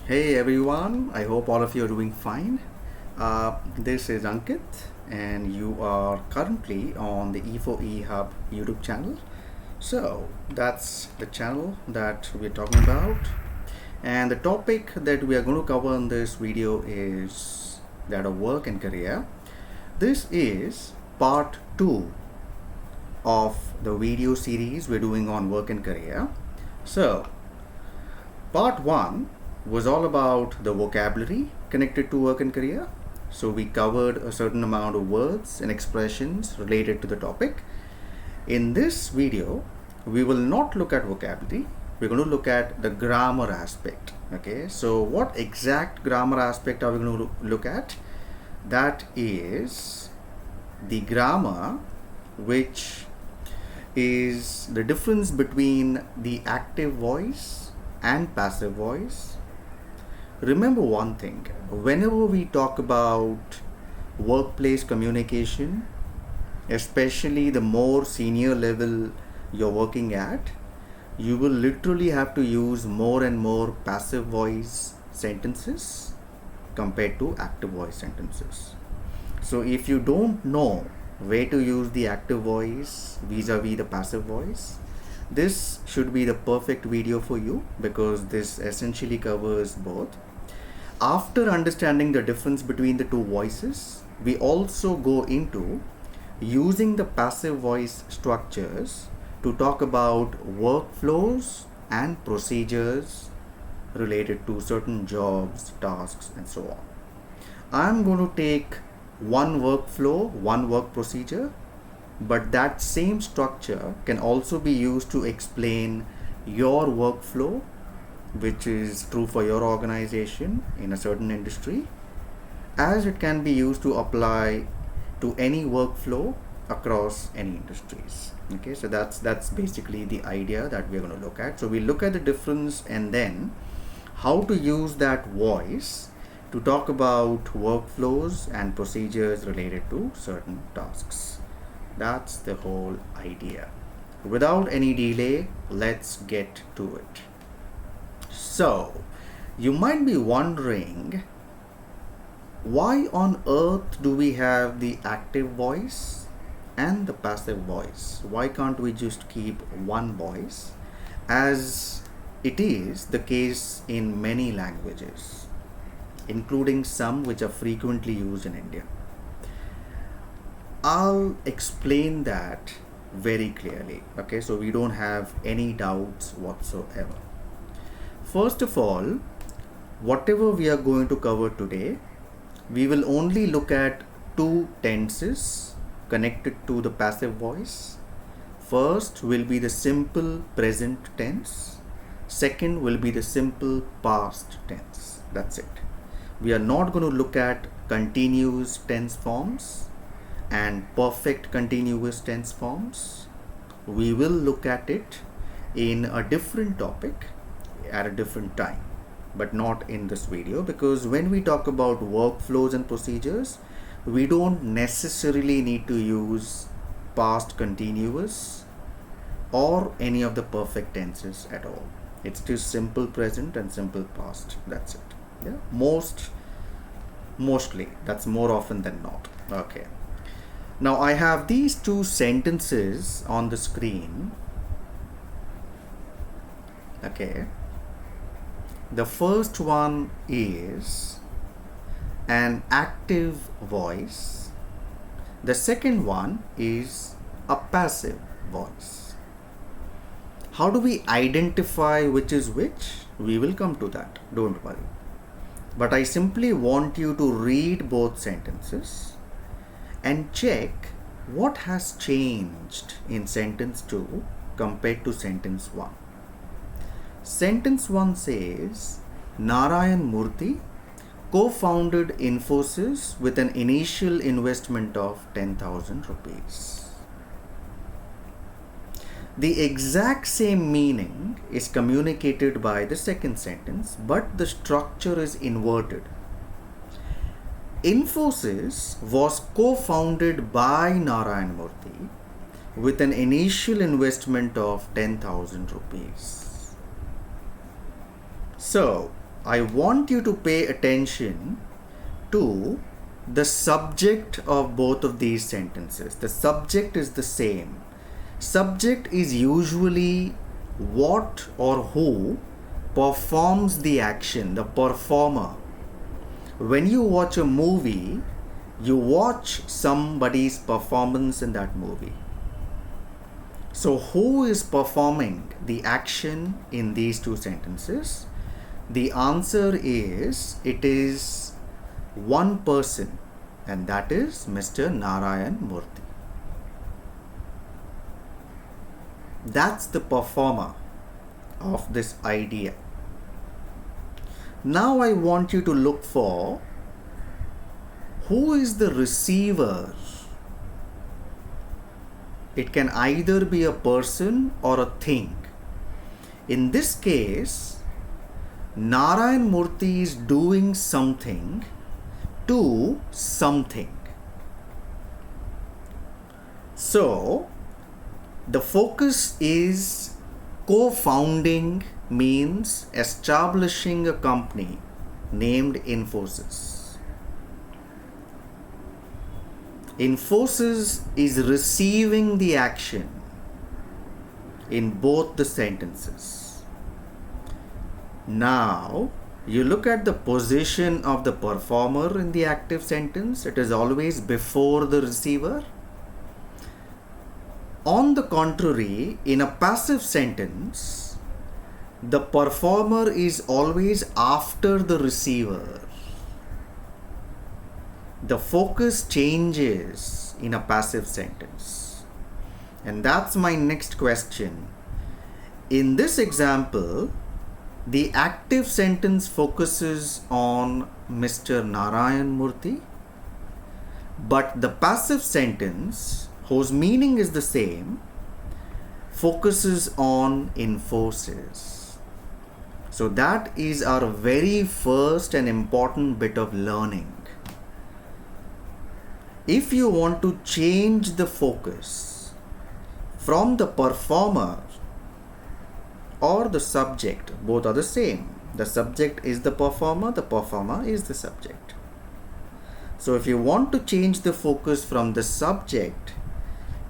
Hey everyone, I hope all of you are doing fine. This is Ankit, and you are currently on the E4E Hub YouTube channel. So, that's the channel that we're talking about. And the topic that we are going to cover in this video is that of work and career. This is part 2 of the video series we're doing on work and career. So, part 1 was all about the vocabulary connected to work and career. So we covered a certain amount of words and expressions related to the topic. In this video, we will not look at vocabulary. We're going to look at the grammar aspect. Okay, so what exact grammar aspect are we going to look at? That is the grammar, which is the difference between the active voice and passive voice. Remember one thing, whenever we talk about workplace communication, especially the more senior level you're working at, you will literally have to use more and more passive voice sentences compared to active voice sentences. So if you don't know where to use the active voice vis-a-vis the passive voice, this should be the perfect video for you, because this essentially covers both. After understanding the difference between the two voices, we also go into using the passive voice structures to talk about workflows and procedures related to certain jobs, tasks, and so on. I'm going to take one workflow, one work procedure, but that same structure can also be used to explain your workflow, which is true for your organization in a certain industry, as it can be used to apply to any workflow across any industries. Okay, so that's basically the idea that we're going to look at. So we look at the difference and then how to use that voice to talk about workflows and procedures related to certain tasks. That's the whole idea. Without any delay, let's get to it. So, you might be wondering, why on earth do we have the active voice and the passive voice? Why can't we just keep one voice, as it is the case in many languages, including some which are frequently used in India? I'll explain that very clearly, okay, so we don't have any doubts whatsoever. First of all, whatever we are going to cover today, we will only look at two tenses connected to the passive voice. First will be the simple present tense. Second will be the simple past tense. That's it. We are not going to look at continuous tense forms and perfect continuous tense forms. We will look at it in a different topic at a different time, but not in this video, because when we talk about workflows and procedures, we don't necessarily need to use past continuous or any of the perfect tenses at all. It's just simple present and simple past. That's it. Yeah, mostly that's more often than not. Okay, now I have these two sentences on the screen. Okay, the first one is an active voice. The second one is a passive voice. How do we identify which is which? We will come to that, don't worry. But I simply want you to read both sentences and check what has changed in sentence 2 compared to sentence 1. Sentence 1 says, Narayan Murthy co-founded Infosys with an initial investment of 10,000 rupees. The exact same meaning is communicated by the second sentence, but the structure is inverted. Infosys was co-founded by Narayan Murthy with an initial investment of 10,000 rupees. So, I want you to pay attention to the subject of both of these sentences. The subject is the same. Subject is usually what or who performs the action, the performer. When you watch a movie, you watch somebody's performance in that movie. So, who is performing the action in these two sentences? The answer is, it is one person, and that is Mr. Narayan Murthy. That's the performer of this idea. Now I want you to look for who is the receiver. It can either be a person or a thing. In this case, Narayan Murthy is doing something to something. So, the focus is co-founding, means establishing a company named Infosys. Infosys is receiving the action in both the sentences. Now, you look at the position of the performer in the active sentence. It is always before the receiver. On the contrary, in a passive sentence, the performer is always after the receiver. The focus changes in a passive sentence. And that's my next question. In this example, the active sentence focuses on Mr. Narayan Murthy, but the passive sentence, whose meaning is the same, focuses on Infosys. So that is our very first and important bit of learning. If you want to change the focus from the performer or the subject, both are the same. The subject is the performer is the subject. So if you want to change the focus from the subject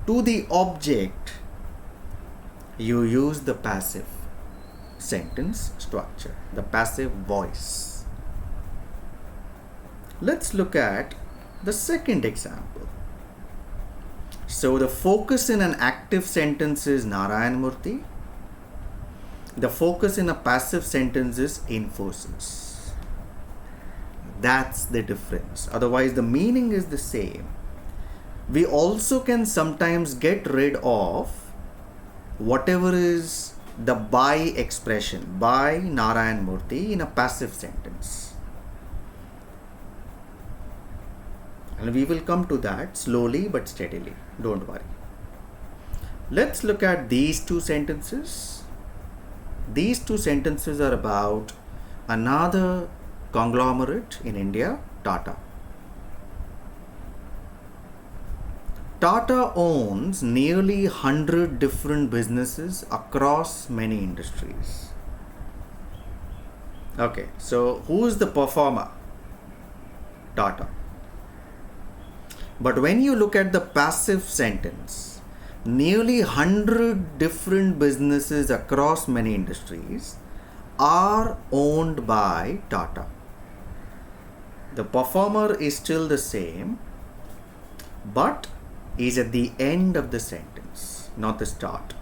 to the object, you use the passive sentence structure, the passive voice. Let's look at the second example. So the focus in an active sentence is Narayan Murthy. The focus in a passive sentence is Infosys. That's the difference. Otherwise, the meaning is the same. We also can sometimes get rid of whatever is the by expression, by Narayan Murthy, in a passive sentence. And we will come to that slowly but steadily. Don't worry. Let's look at these two sentences. These two sentences are about another conglomerate in India, Tata. Tata owns nearly 100 different businesses across many industries. Okay, so who is the performer? Tata. But when you look at the passive sentence, nearly 100 different businesses across many industries are owned by Tata. The performer is still the same, but is at the end of the sentence, not the start.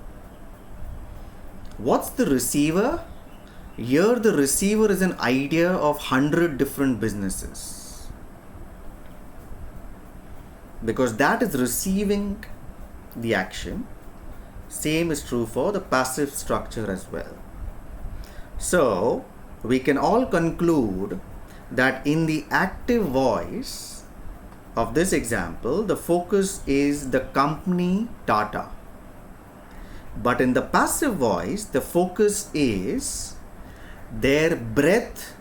What's the receiver? Here the receiver is an idea of 100 different businesses, because that is receiving the action. Same is true for the passive structure as well. So we can all conclude that in the active voice of this example, the focus is the company Tata. But in the passive voice, the focus is their breadth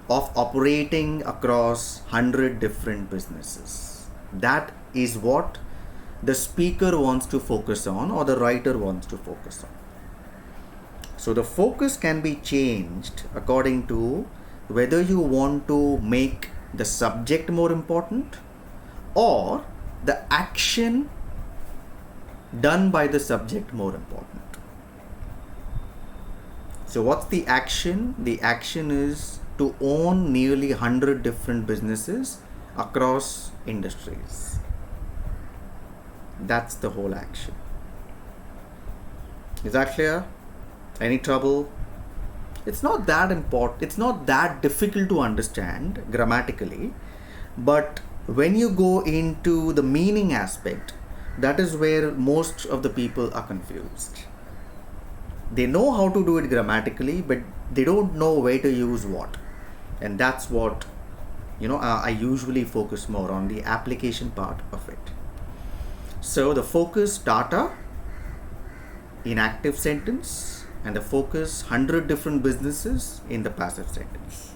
of operating across 100 different businesses. That is what the speaker wants to focus on, or the writer wants to focus on. So the focus can be changed according to whether you want to make the subject more important or the action done by the subject more important. So what's the action? The action is to own nearly 100 different businesses across industries. That's the whole action. Is that clear? Any trouble? It's not that important. It's not that difficult to understand grammatically, but when you go into the meaning aspect, that is where most of the people are confused. They know how to do it grammatically, but they don't know where to use what. And that's what, I usually focus more on, the application part of it. So the focus data in active sentence and the focus 100 different businesses in the passive sentence.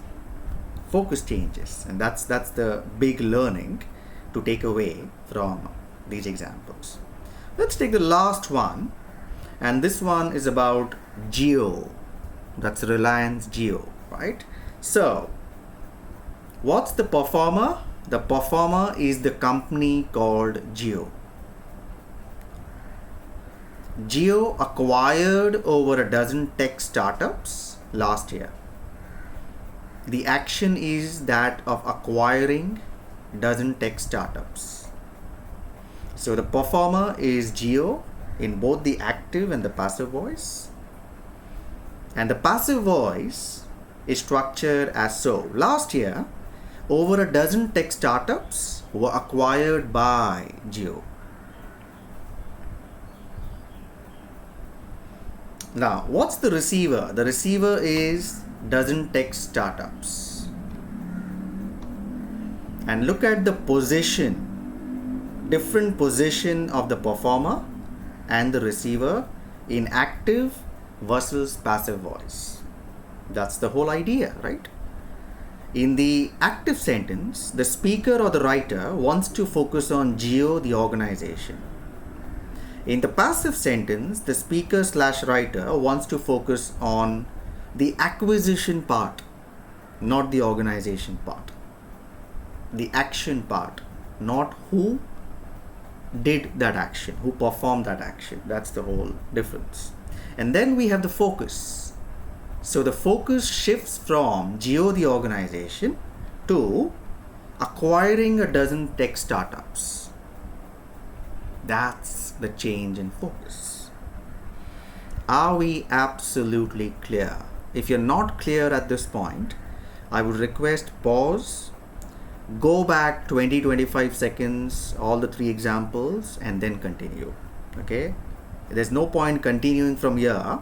Focus changes, and that's the big learning to take away from these examples. Let's take the last one, and this one is about Jio. That's Reliance Jio, right? So what's the performer? The performer is the company called Jio. Jio acquired over a dozen tech startups last year. The action is that of acquiring dozen tech startups. So the performer is Jio in both the active and the passive voice. And the passive voice is structured as so. Last year, over a dozen tech startups were acquired by Jio. Now, what's the receiver? The receiver is dozen tech startups. And look at the position, different position of the performer and the receiver in active versus passive voice. That's the whole idea, right? In the active sentence, the speaker or the writer wants to focus on Jio, the organization. In the passive sentence, the speaker/writer wants to focus on the acquisition part, not the organization part. The action part, not who did that action, who performed that action. That's the whole difference. And then we have the focus. So the focus shifts from Jio, the organization, to acquiring a dozen tech startups. That's the change in focus. Are we absolutely clear? If you're not clear at this point, I would request pause, go back 20-25 seconds, all the three examples, and then continue. Okay? There's no point continuing from here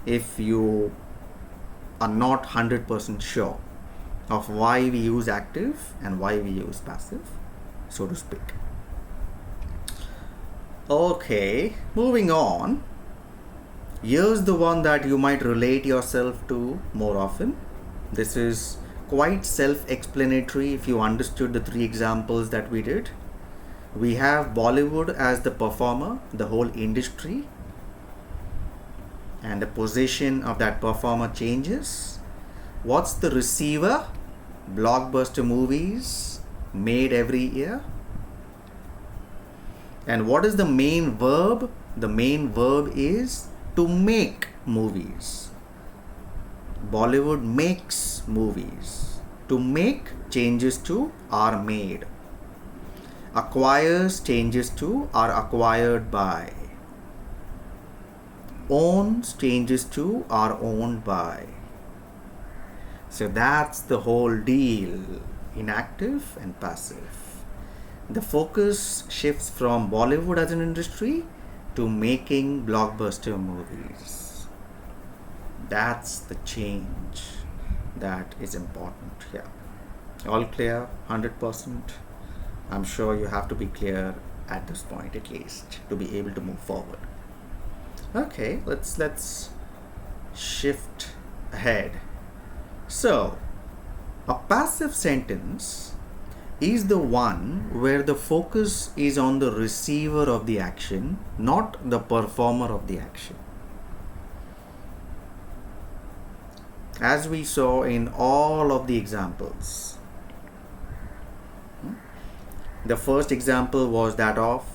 if you are not 100% sure of why we use active and why we use passive, so to speak. Okay, moving on. Here's the one that you might relate yourself to more often. This is quite self-explanatory if you understood the three examples that we did. We have Bollywood as the performer, the whole industry, and the position of that performer changes. What's the receiver? Blockbuster movies made every year. And what is the main verb? The main verb is to make movies. Bollywood makes movies. To make changes to are made. Acquires changes to are acquired by. Owns changes to are owned by. So that's the whole deal in active and passive. The focus shifts from Bollywood as an industry to making blockbuster movies. That's the change that is important here. All clear? 100%? I'm sure you have to be clear at this point at least to be able to move forward. Okay, let's shift ahead. So, a passive sentence is the one where the focus is on the receiver of the action, not the performer of the action. as we saw in all of the examples. The first example was that of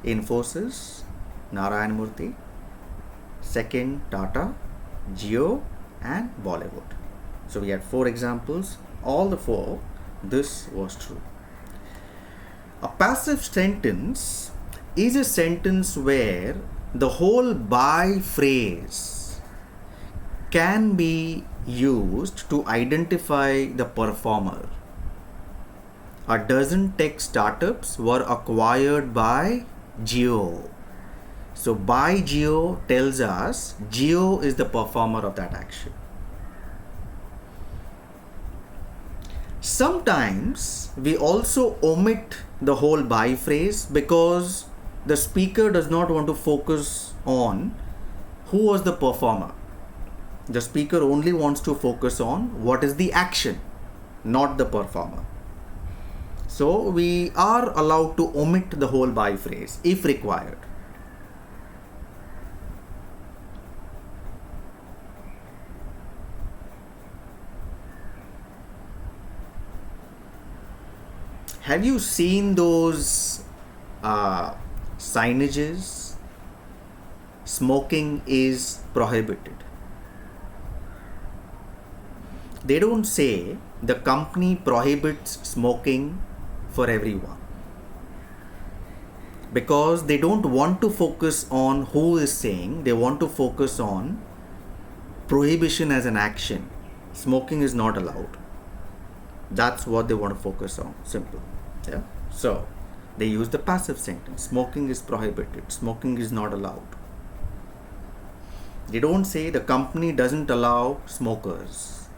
Infosys, Narayan Murthy. Second, Tata, Jio, and Bollywood. So we had 4 examples. All the 4, this was true. A passive sentence is a sentence where the whole by phrase can be used to identify the performer. A dozen tech startups were acquired by Jio. So by Jio tells us Jio is the performer of that action. Sometimes we also omit the whole by phrase because the speaker does not want to focus on who was the performer. The speaker only wants to focus on what is the action, not the performer. So we are allowed to omit the whole by phrase if required. Have you seen those signages? Smoking is prohibited. They don't say the company prohibits smoking for everyone, because they don't want to focus on who is saying, they want to focus on prohibition as an action. Smoking is not allowed. That's what they want to focus on. Simple. Yeah. So they use the passive sentence. Smoking is prohibited. Smoking is not allowed. They don't say the company doesn't allow smokers.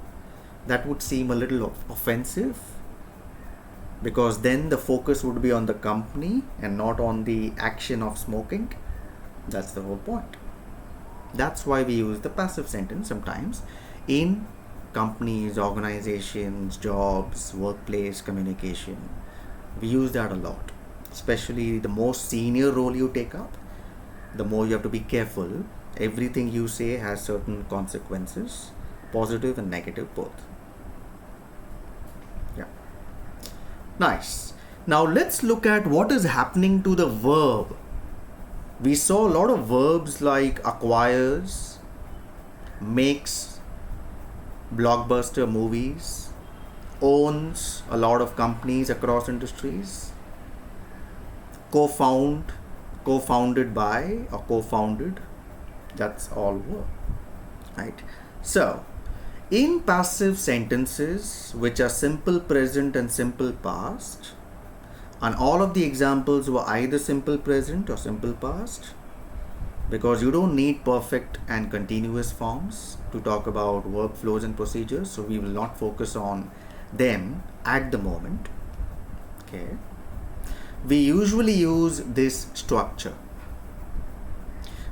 That would seem a little offensive, because then the focus would be on the company and not on the action of smoking. That's the whole point. That's why we use the passive sentence sometimes in companies, organizations, jobs, workplace communication. We use that a lot. Especially the more senior role you take up, the more you have to be careful. Everything you say has certain consequences, positive and negative both. Yeah. Nice. Now let's look at what is happening to the verb. We saw a lot of verbs like acquires, makes blockbuster movies, owns a lot of companies across industries, co-founded by or co-founded. That's all verb, right? So in passive sentences, which are simple present and simple past, and all of the examples were either simple present or simple past, because you don't need perfect and continuous forms to talk about workflows and procedures, so we will not focus on them at the moment. Okay. We usually use this structure.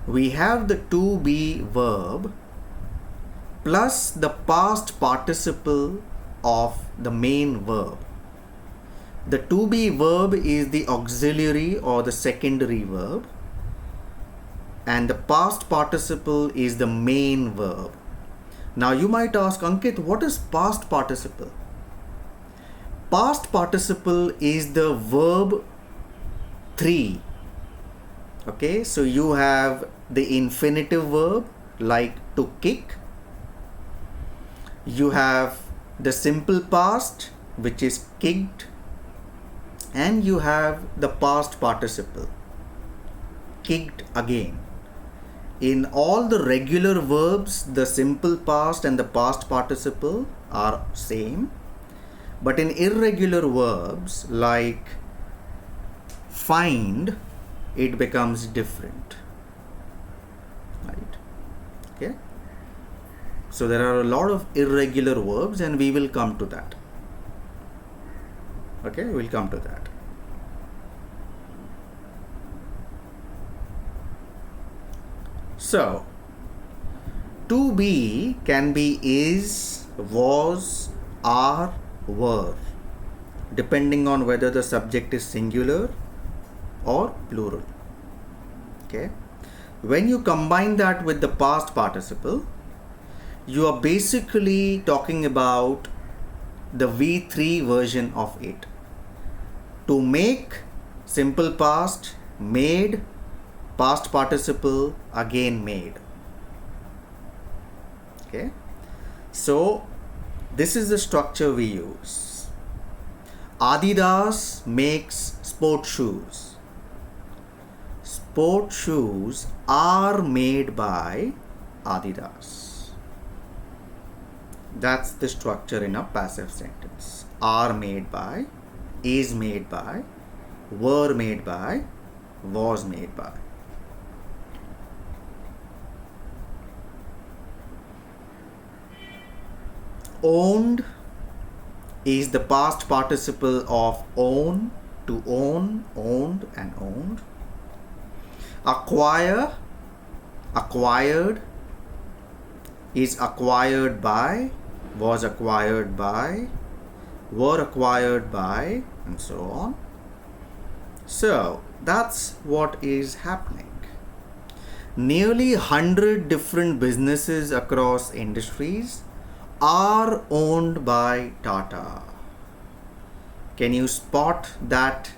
We have the to be verb plus the past participle of the main verb. The to be verb is the auxiliary or the secondary verb, and the past participle is the main verb. Now you might ask, Ankit, what is past participle? Past participle is the verb 3. Okay, so you have the infinitive verb like to kick. You have the simple past, which is kicked, and you have the past participle, kicked again. In all the regular verbs, the simple past and the past participle are same. But in irregular verbs like find, it becomes different. Right? Okay. So there are a lot of irregular verbs, and we will come to that. Okay, we'll come to that. So, to be can be is, was, are, were, depending on whether the subject is singular or plural. Okay. When you combine that with the past participle, you are basically talking about the V3 version of it. To make, simple past, made, past participle, again made. Okay, so this is the structure we use. Adidas makes sport shoes. Sport shoes are made by Adidas. That's the structure in a passive sentence. Are made by, is made by, were made by, was made by. Owned is the past participle of own, to own, owned and owned. Acquire, acquired is acquired by, was acquired by, were acquired by, and so on. So that's what is happening. Nearly 100 different businesses across industries are owned by Tata. Can you spot that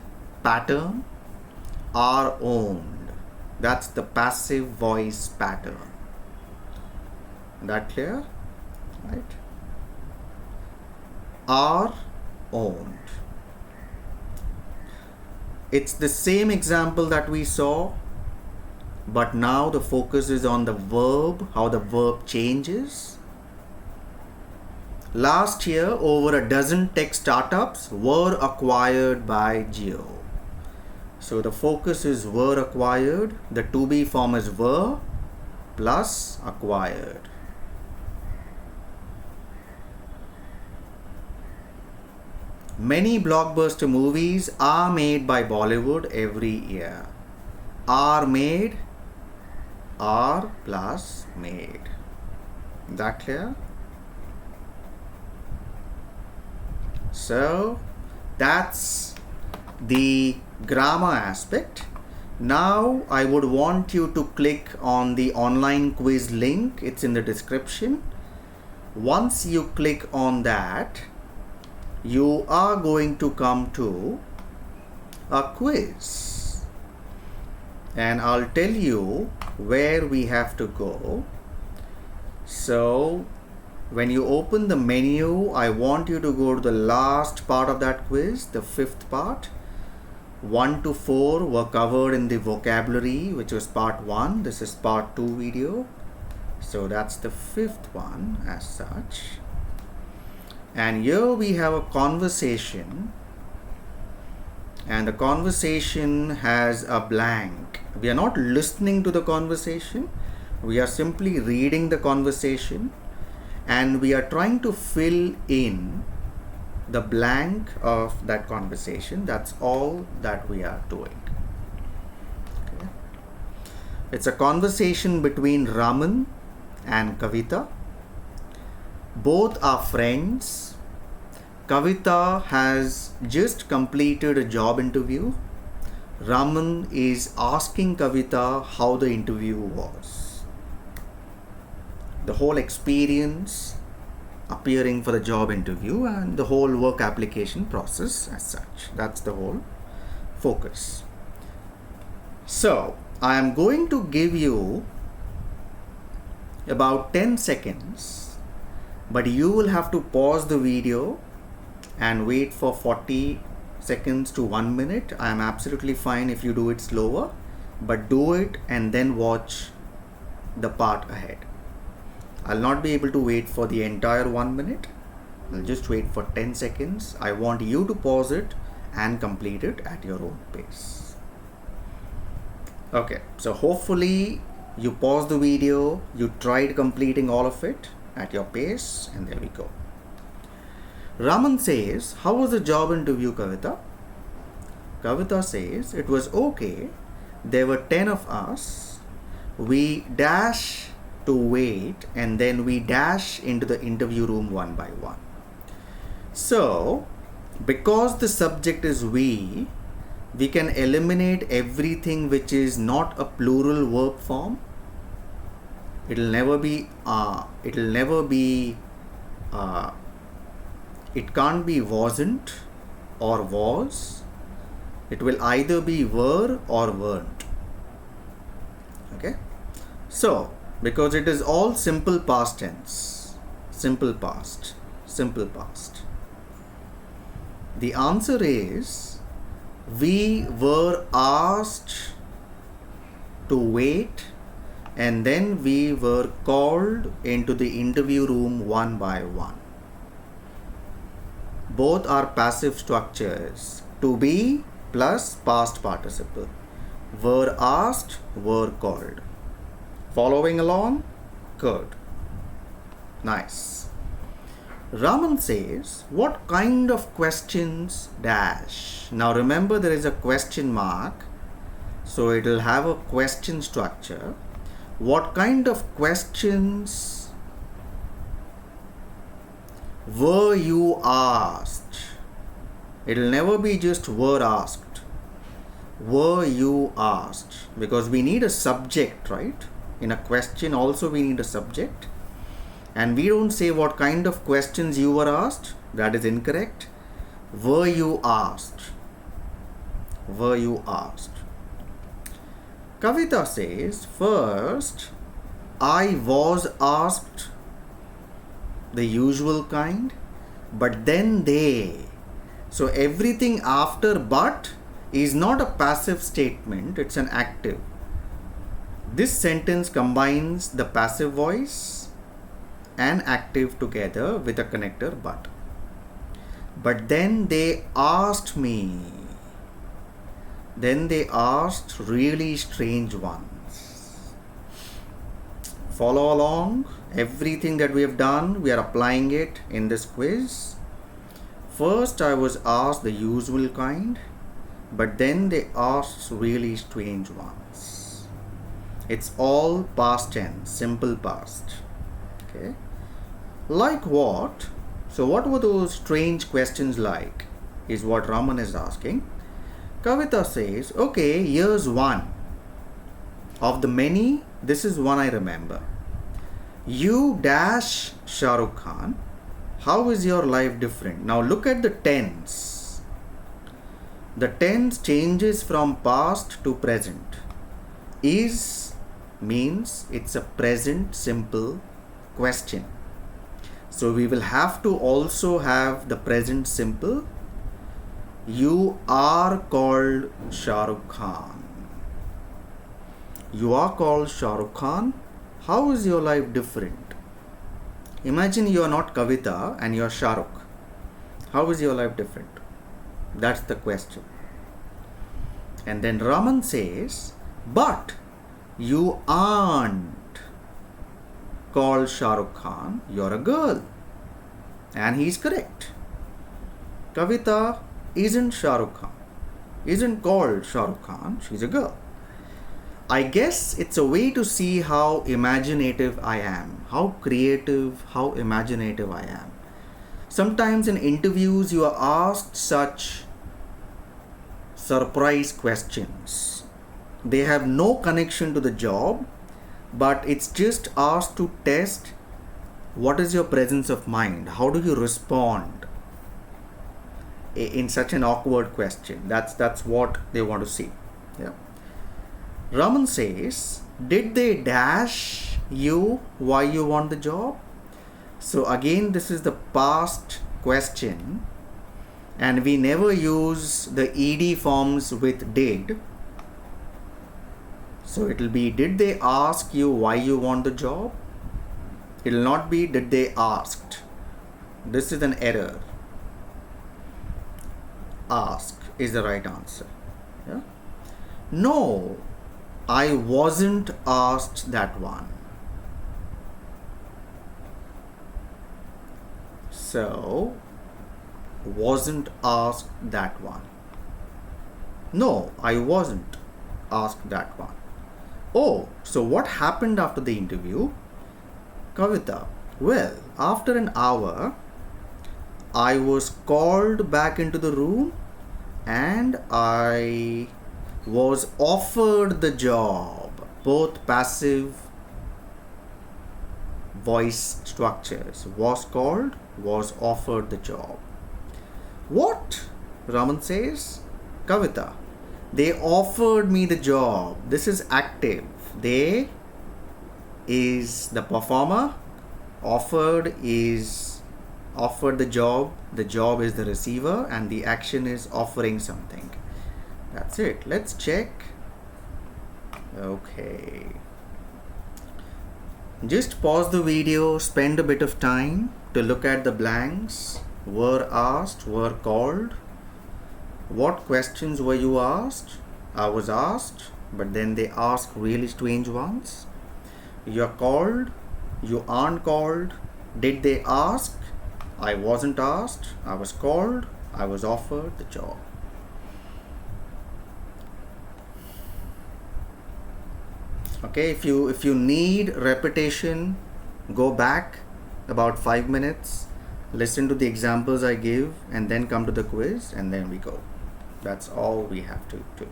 pattern? Are owned. That's the passive voice pattern. That clear? Right? Are owned. It's the same example that we saw, but now the focus is on the verb, how the verb changes. Last year, over a dozen tech startups were acquired by Jio. So the focus is were acquired. The to be form is were plus acquired. Many blockbuster movies are made by Bollywood every year. Are made, are plus made. Is that clear? So that's the grammar aspect. Now I would want you to click on the online quiz link. It's in the description. Once you click on that, you are going to come to a quiz, and I'll tell you where we have to go. So when you open the menu, I want you to go to the last part of that quiz, the fifth part. 1 to 4 were covered in the vocabulary, which was part 1. This is part 2 video. So that's the fifth one as such. And here we have a conversation, and the conversation has a blank. We are not listening to the conversation. We are simply reading the conversation, and we are trying to fill in the blank of that conversation. That's all that we are doing. Okay. It's a conversation between Raman and Kavita. Both are friends. Kavita has just completed a job interview. Raman is asking Kavita how the interview was. The whole experience appearing for the job interview and the whole work application process as such. That's the whole focus. So I am going to give you about 10 seconds, but you will have to pause the video and wait for 40 seconds to 1 minute. I am absolutely fine if you do it slower, but do it and then watch the part ahead. I'll not be able to wait for the entire 1 minute. I'll just wait for 10 seconds. I want you to pause it and complete it at your own pace. Okay, so hopefully you paused the video, you tried completing all of it at your pace, and there we go. Raman says, how was the job interview, Kavita? Kavita says, it was okay. There were 10 of us. We dash to wait, and then we dash into the interview room one by one. So because the subject is we can eliminate everything which is not a plural verb form. It'll never be. It'll never be. Uh, it can't be wasn't or was. It will either be were or weren't. Okay. So, because it is all simple past tense, simple past, simple past. The answer is, we were asked to wait, and then we were called into the interview room one by one. Both are passive structures. To be plus past participle. Were asked, were called. Following along? Good. Nice. Raman says, what kind of questions dash? Now remember, there is a question mark, so it will have a question structure. What kind of questions were you asked? It will never be just were asked. Were you asked? Because we need a subject, right? In a question also we need a subject. And we don't say what kind of questions you were asked. That is incorrect. Were you asked? Were you asked? Kavita says, first, I was asked the usual kind, but then they. So everything after but is not a passive statement, it's an active. This sentence combines the passive voice and active together with a connector but. But then they asked me. Then they asked really strange ones. Follow along. Everything that we have done, we are applying it in this quiz. First, I was asked the usual kind, but then they asked really strange ones. It's all past tense, simple past. Okay. Like what? So what were those strange questions like? Is what Raman is asking. Kavita says, okay, here's one. Of the many, this is one I remember. You dash Shah Rukh Khan. How is your life different? Now look at the tense. The tense changes from past to present. Is means it's a present simple question. So we will have to also have the present simple. You are called Shah Rukh Khan. You are called Shah Rukh Khan. How is your life different? Imagine you are not Kavita and you are Shah Rukh. How is your life different? That's the question. And then Raman says, but you aren't called Shah Rukh Khan, you're a girl. And he's correct. Kavita isn't Shah Rukh Khan, isn't called Shah Rukh Khan, she's a girl. I guess it's a way to see how imaginative I am, how creative, how imaginative I am. Sometimes in interviews you are asked such surprise questions. They have no connection to the job, but it's just asked to test what is your presence of mind, how do you respond in such an awkward question. That's what they want to see. Yeah. Raman says, did they dash you why you want the job? So again, this is the past question, and we never use the ed forms with did. So it will be, did they ask you why you want the job? It will not be, did they asked. This is an error. Ask is the right answer. Yeah? No, I wasn't asked that one. So, wasn't asked that one. No, I wasn't asked that one. Oh, so what happened after the interview? Kavita, well, after an hour, I was called back into the room and I was offered the job. Both passive voice structures. Was called, was offered the job. What? Raman says. Kavita. They offered me the job. This is active. They is the performer. Offered is offered the job. The job is the receiver, and the action is offering something. That's it. Let's check. Okay. Just pause the video, spend a bit of time to look at the blanks. Were asked, were called. What questions were you asked? I was asked, but then they ask really strange ones. You're called, you aren't called. Did they ask? I wasn't asked. I was called, I was offered the job. Okay, if you need repetition, go back about 5 minutes, listen to the examples I give, and then come to the quiz, and then we go. That's all we have to do.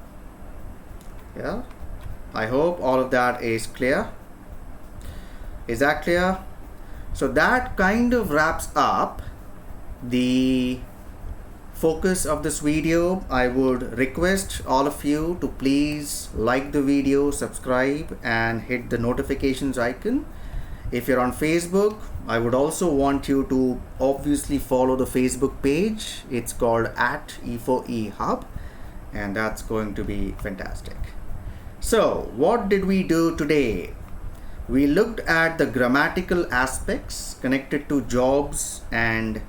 Yeah, I hope all of that is clear. Is that clear? So that kind of wraps up the focus of this video. I would request all of you to please like the video, subscribe, and hit the notifications icon. If you're on Facebook, I would also want you to obviously follow the Facebook page. It's called @E4E Hub, and that's going to be fantastic. So what did we do today? We looked at the grammatical aspects connected to jobs and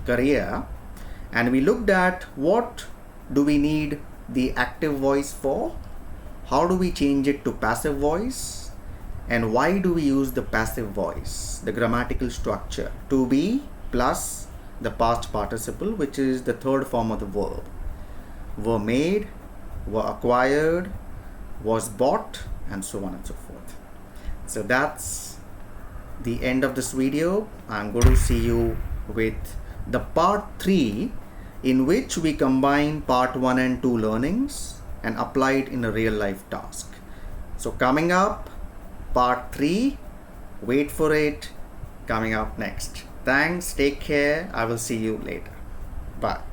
career, and we looked at what do we need the active voice for, how do we change it to passive voice, and why do we use the passive voice, the grammatical structure, to be plus the past participle, which is the third form of the verb. Were made, were acquired, was bought, and so on and so forth. So that's the end of this video. I'm going to see you with the part 3, in which we combine part 1 and 2 learnings and apply it in a real life task. So coming up, part 3, wait for it, coming up next. Thanks, take care, I will see you later. Bye.